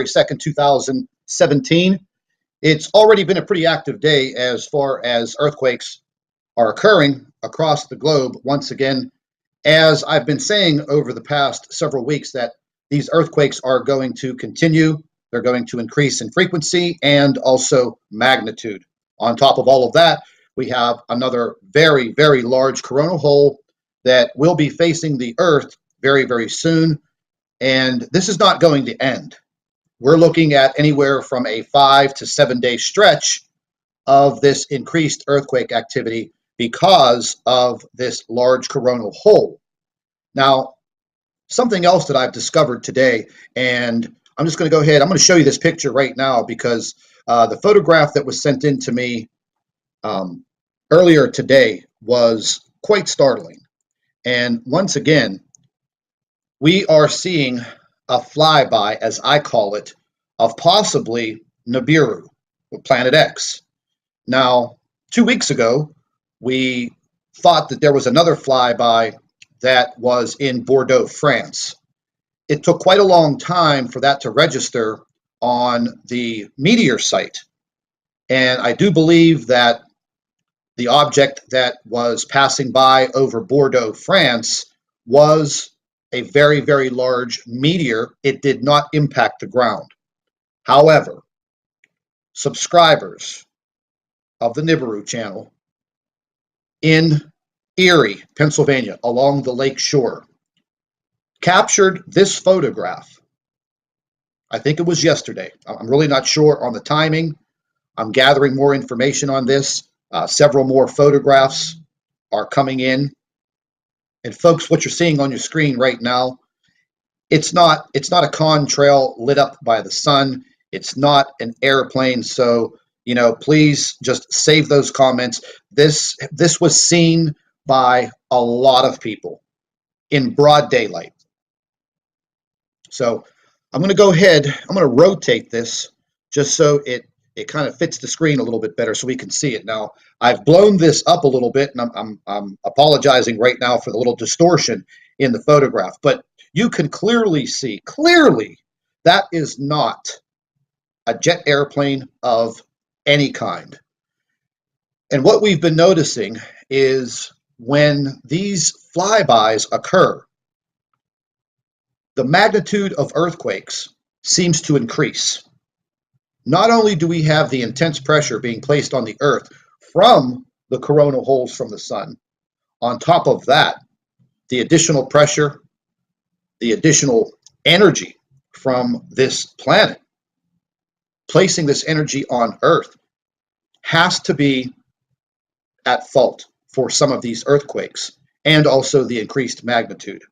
2nd, 2017. It's already been a pretty active day as far as earthquakes are occurring across the globe. Once again, as I've been saying over the past several weeks, that these earthquakes are going to continue. They're going to increase in frequency and also magnitude. On top of all of that, we have another very, very large coronal hole that will be facing the Earth very, very soon. And this is not going to end. We're looking at anywhere from a 5 to 7 day stretch of this increased earthquake activity because of this large coronal hole. Now, something else that I've discovered today, and I'm just going to go ahead, I'm going to show you this picture right now because the photograph that was sent in to me earlier today was quite startling. And once again, we are seeing a flyby, as I call it, of possibly Nibiru, Planet X. Now, 2 weeks ago, we thought that there was another flyby that was in Bordeaux, France. It took quite a long time for that to register on the meteor site. And I do believe that the object that was passing by over Bordeaux, France, was a very, very large meteor. It did not impact the ground. However, subscribers of the Nibiru channel in Erie, Pennsylvania, along the lake shore, captured this photograph. I think it was yesterday. I'm really not sure on the timing. I'm gathering more information on this. Several more photographs are coming in. And folks, what you're seeing on your screen right now, it's not a contrail lit up by the sun. It's not an airplane. So, please just save those comments. This was seen by a lot of people in broad daylight. So I'm going to go ahead, I'm going to rotate this just so it kind of fits the screen a little bit better so we can see it. Now, I've blown this up a little bit, and I'm apologizing right now for the little distortion in the photograph, but you can clearly see, that is not a jet airplane of any kind. And what we've been noticing is when these flybys occur, the magnitude of earthquakes seems to increase. Not only do we have the intense pressure being placed on the Earth from the coronal holes from the sun, on top of that, the additional pressure, the additional energy from this planet, placing this energy on Earth, has to be at fault for some of these earthquakes and also the increased magnitude.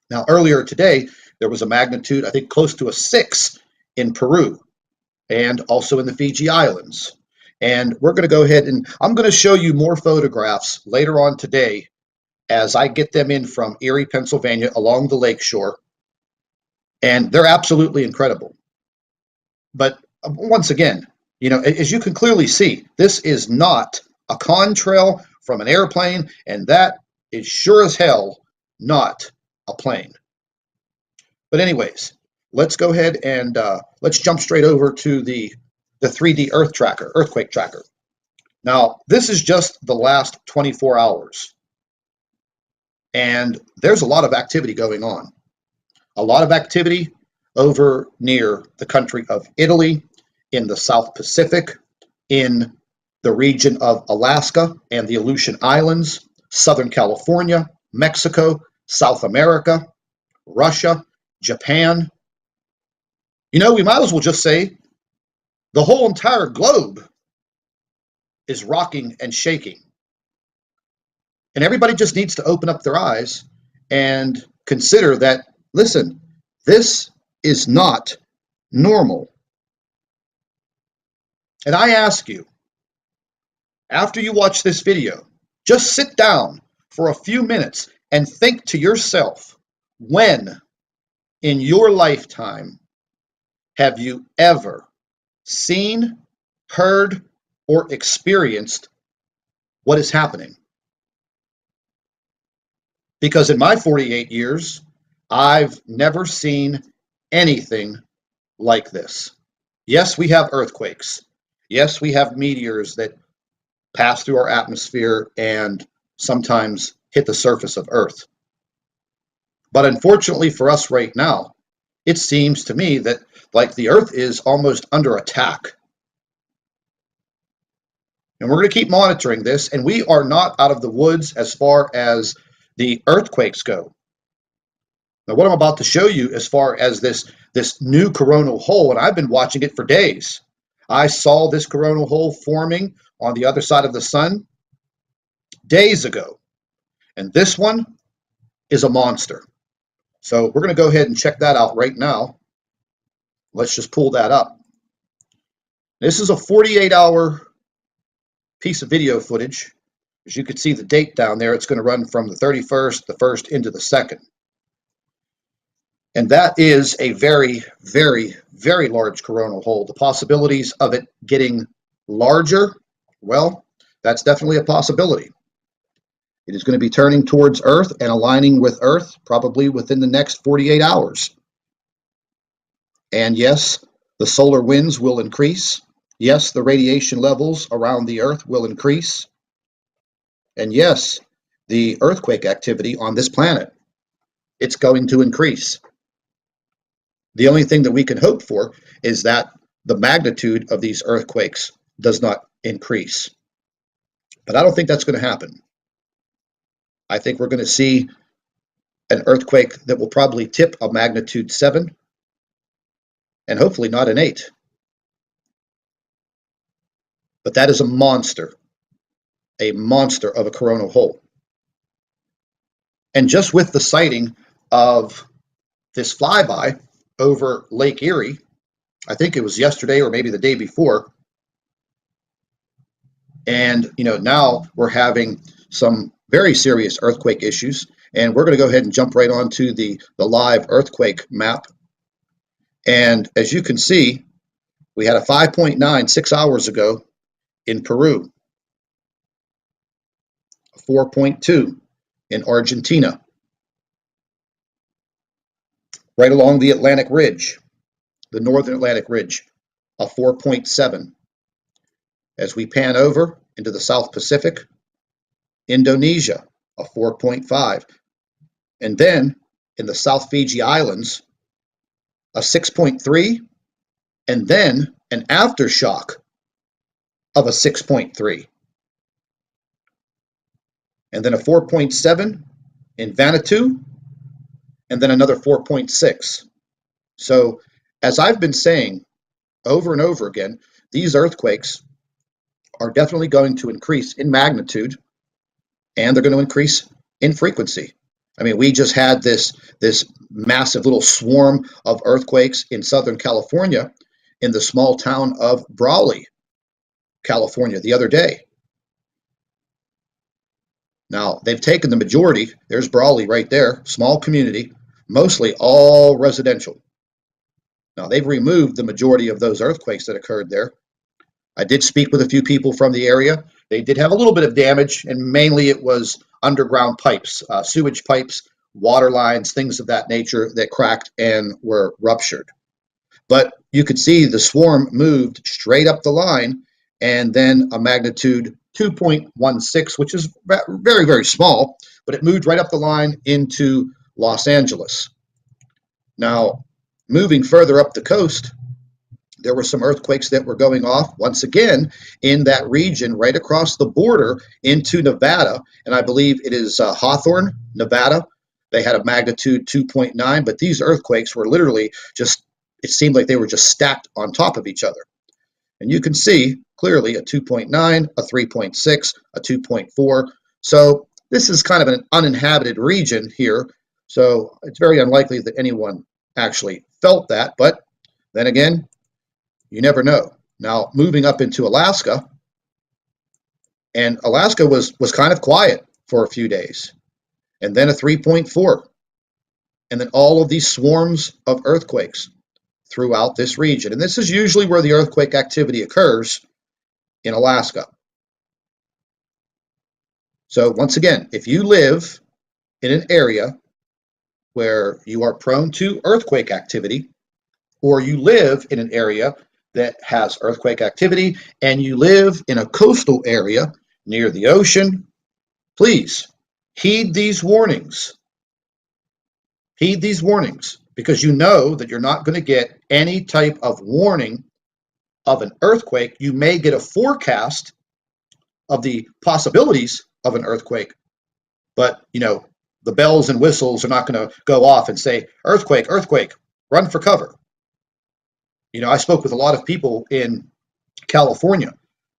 Now, earlier today, there was a magnitude, I think, close to a 6 in Peru, and also in the Fiji Islands. And we're going to go ahead and I'm going to show you more photographs later on today as I get them in from Erie, Pennsylvania, along the lake shore. And they're absolutely incredible. But once again, as you can clearly see, this is not a contrail from an airplane, and that is sure as hell not a plane. But anyways, let's go ahead and let's jump straight over to the 3D earthquake tracker. Now, this is just the last 24 hours. And there's a lot of activity going on. A lot of activity over near the country of Italy, in the South Pacific, in the region of Alaska and the Aleutian Islands, Southern California, Mexico, South America, Russia, Japan. We might as well just say the whole entire globe is rocking and shaking. And everybody just needs to open up their eyes and consider that, listen, this is not normal. And I ask you, after you watch this video, just sit down for a few minutes and think to yourself, when in your lifetime have you ever seen, heard, or experienced what is happening? Because in my 48 years, I've never seen anything like this. Yes, we have earthquakes. Yes, we have meteors that pass through our atmosphere and sometimes hit the surface of Earth. But unfortunately for us right now, it seems to me that like the Earth is almost under attack. And we're going to keep monitoring this, and we are not out of the woods as far as the earthquakes go. Now, what I'm about to show you as far as this new coronal hole, and I've been watching it for days. I saw this coronal hole forming on the other side of the sun days ago. And this one is a monster. So we're going to go ahead and check that out right now. Let's just pull that up. This is a 48-hour piece of video footage. As you can see the date down there, it's going to run from the 31st, the 1st into the 2nd. And that is a very, very, very large coronal hole. The possibilities of it getting larger, well, that's definitely a possibility. It is going to be turning towards Earth and aligning with Earth probably within the next 48 hours. And yes, the solar winds will increase. Yes, the radiation levels around the Earth will increase. And yes, the earthquake activity on this planet, it's going to increase. The only thing that we can hope for is that the magnitude of these earthquakes does not increase. But I don't think that's going to happen. I think we're going to see an earthquake that will probably tip a magnitude 7 and hopefully not an 8. But that is a monster of a coronal hole. And just with the sighting of this flyby over Lake Erie, I think it was yesterday or maybe the day before, and now we're having some very serious earthquake issues, and we're going to go ahead and jump right onto the live earthquake map. And as you can see, we had a 5.9 6 hours ago in Peru, a 4.2 in Argentina, right along the Atlantic Ridge, the northern Atlantic Ridge, a 4.7. As we pan over into the South Pacific, Indonesia, a 4.5. And then in the South Fiji Islands, a 6.3, and then an aftershock of a 6.3. And then a 4.7 in Vanuatu, and then another 4.6. So, as I've been saying over and over again, these earthquakes are definitely going to increase in magnitude, and they're going to increase in frequency. I mean, we just had this massive little swarm of earthquakes in Southern California in the small town of Brawley, California, the other day. Now, they've taken the majority. There's Brawley right there, small community, mostly all residential. Now, they've removed the majority of those earthquakes that occurred there. I did speak with a few people from the area. They did have a little bit of damage, and mainly it was underground pipes, sewage pipes, water lines, things of that nature that cracked and were ruptured. But you could see the swarm moved straight up the line, and then a magnitude 2.16, which is very, very small, but it moved right up the line into Los Angeles. Now, moving further up the coast, there were some earthquakes that were going off once again in that region right across the border into Nevada, and I believe it is Hawthorne, Nevada. They had a magnitude 2.9, but these earthquakes were literally just, it seemed like they were just stacked on top of each other. And you can see clearly a 2.9, a 3.6, a 2.4. So this is kind of an uninhabited region here, so it's very unlikely that anyone actually felt that, but then again, you never know. Now, moving up into Alaska, and Alaska was kind of quiet for a few days, and then a 3.4, and then all of these swarms of earthquakes throughout this region. And this is usually where the earthquake activity occurs, in Alaska. So once again, if you live in an area where you are prone to earthquake activity, or you live in an area that has earthquake activity, and you live in a coastal area near the ocean, please heed these warnings. Heed these warnings because you know that you're not going to get any type of warning of an earthquake. You may get a forecast of the possibilities of an earthquake, but the bells and whistles are not going to go off and say earthquake, earthquake, run for cover. I spoke with a lot of people in California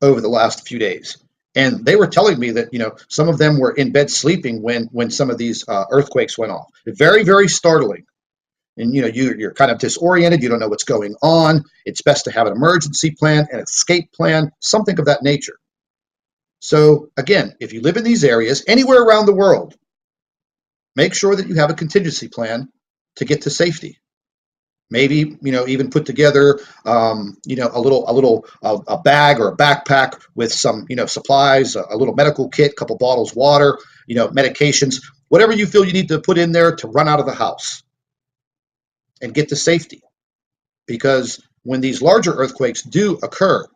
over the last few days, and they were telling me that some of them were in bed sleeping when some of these earthquakes went off. Very, very startling. And you're kind of disoriented. You don't know what's going on. It's best to have an emergency plan, an escape plan, something of that nature. So again, if you live in these areas anywhere around the world, make sure that you have a contingency plan to get to safety. Maybe even put together a bag or a backpack with some supplies, a little medical kit, a couple bottles of water, medications, whatever you feel you need to put in there to run out of the house and get to safety. Because when these larger earthquakes do occur,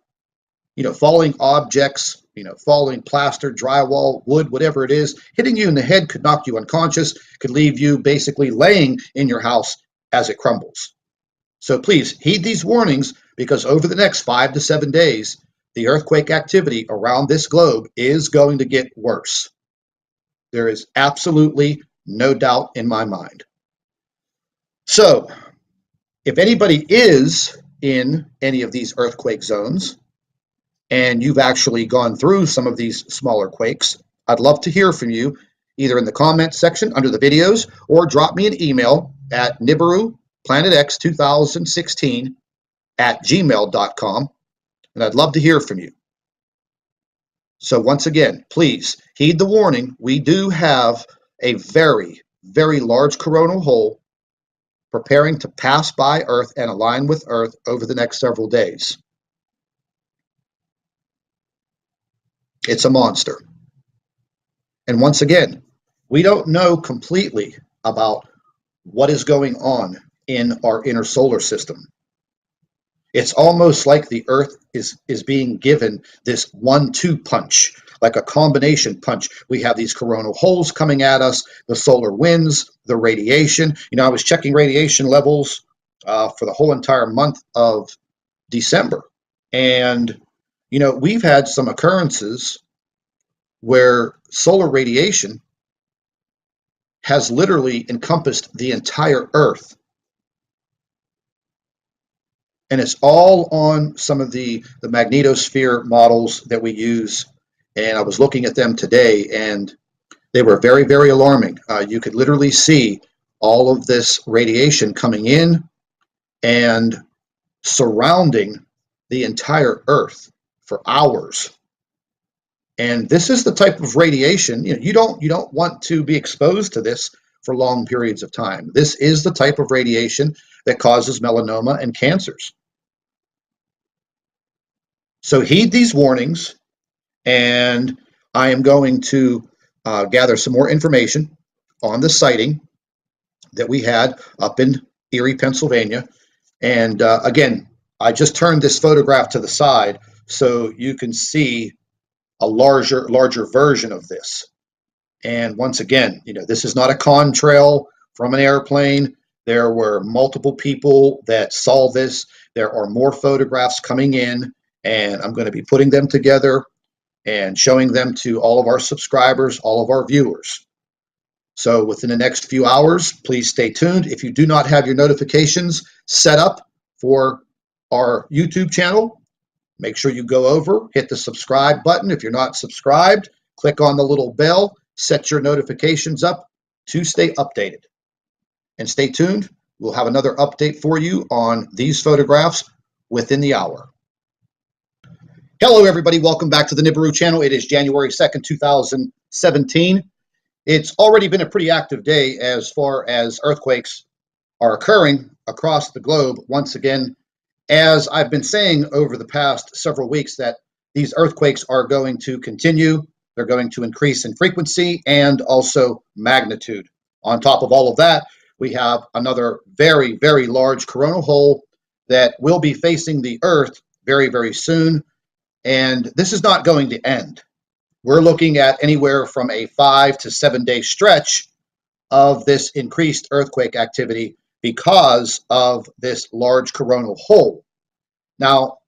falling objects, falling plaster, drywall, wood, whatever it is, hitting you in the head could knock you unconscious, could leave you basically laying in your house as it crumbles. So please heed these warnings because over the next 5 to 7 days, the earthquake activity around this globe is going to get worse. There is absolutely no doubt in my mind. So if anybody is in any of these earthquake zones and you've actually gone through some of these smaller quakes, I'd love to hear from you either in the comment section under the videos or drop me an email at nibiru2016@gmail.com, and I'd love to hear from you. So once again, please heed the warning. We do have a very, very large coronal hole preparing to pass by Earth and align with Earth over the next several days. It's a monster. And once again, we don't know completely about what is going on in our inner solar system. It's almost like the Earth is being given this 1-2 punch, like a combination punch. We have these coronal holes coming at us, the solar winds, the radiation. I was checking radiation levels for the whole entire month of December. And, we've had some occurrences where solar radiation has literally encompassed the entire Earth. And it's all on some of the magnetosphere models that we use. And I was looking at them today, and they were very, very alarming. You could literally see all of this radiation coming in and surrounding the entire Earth for hours. And this is the type of radiation, you don't want to be exposed to this for long periods of time. This is the type of radiation that causes melanoma and cancers. So heed these warnings, and I am going to gather some more information on the sighting that we had up in Erie, Pennsylvania. And again, I just turned this photograph to the side so you can see a larger version of this. And once again, this is not a contrail from an airplane. There were multiple people that saw this. There are more photographs coming in, and I'm going to be putting them together and showing them to all of our subscribers, all of our viewers. So within the next few hours, please stay tuned. If you do not have your notifications set up for our YouTube channel, make sure you go over, hit the subscribe button. If you're not subscribed, click on the little bell, set your notifications up to stay updated. And stay tuned. We'll have another update for you on these photographs within the hour. Hello, everybody. Welcome back to the Nibiru channel. It is January 2nd, 2017. It's already been a pretty active day as far as earthquakes are occurring across the globe. Once again, as I've been saying over the past several weeks, that these earthquakes are going to continue. They're going to increase in frequency and also magnitude. On top of all of that, we have another very, very large coronal hole that will be facing the Earth very, very soon. And this is not going to end. We're looking at anywhere from a 5 to 7 day stretch of this increased earthquake activity because of this large coronal hole. Now,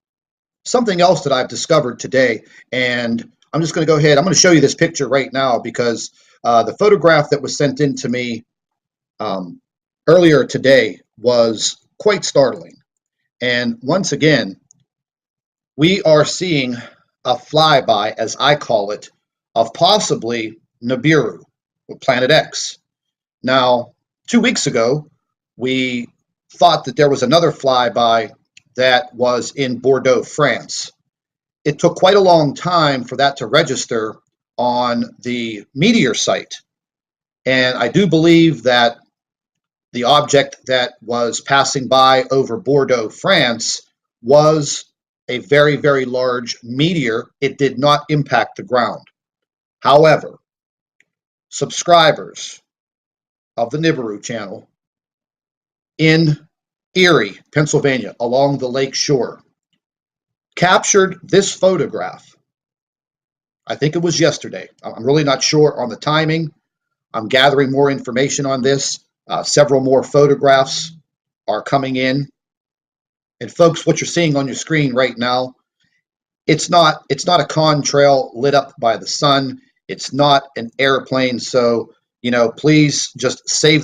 something else that I've discovered today, and I'm just going to go ahead, I'm going to show you this picture right now because the photograph that was sent in to me um, earlier today was quite startling. And once again, we are seeing a flyby, as I call it, of possibly Nibiru, Planet X. Now, 2 weeks ago, we thought that there was another flyby that was in Bordeaux, France. It took quite a long time for that to register on the meteor site. And I do believe that the object that was passing by over Bordeaux, France, was a very, very large meteor. It did not impact the ground. However, subscribers of the Nibiru channel in Erie, Pennsylvania, along the lake shore, captured this photograph. I think it was yesterday. I'm really not sure on the timing. I'm gathering more information on this. Several more photographs are coming in. And folks, what you're seeing on your screen right now, it's not a contrail lit up by the sun. It's not an airplane. So, please just save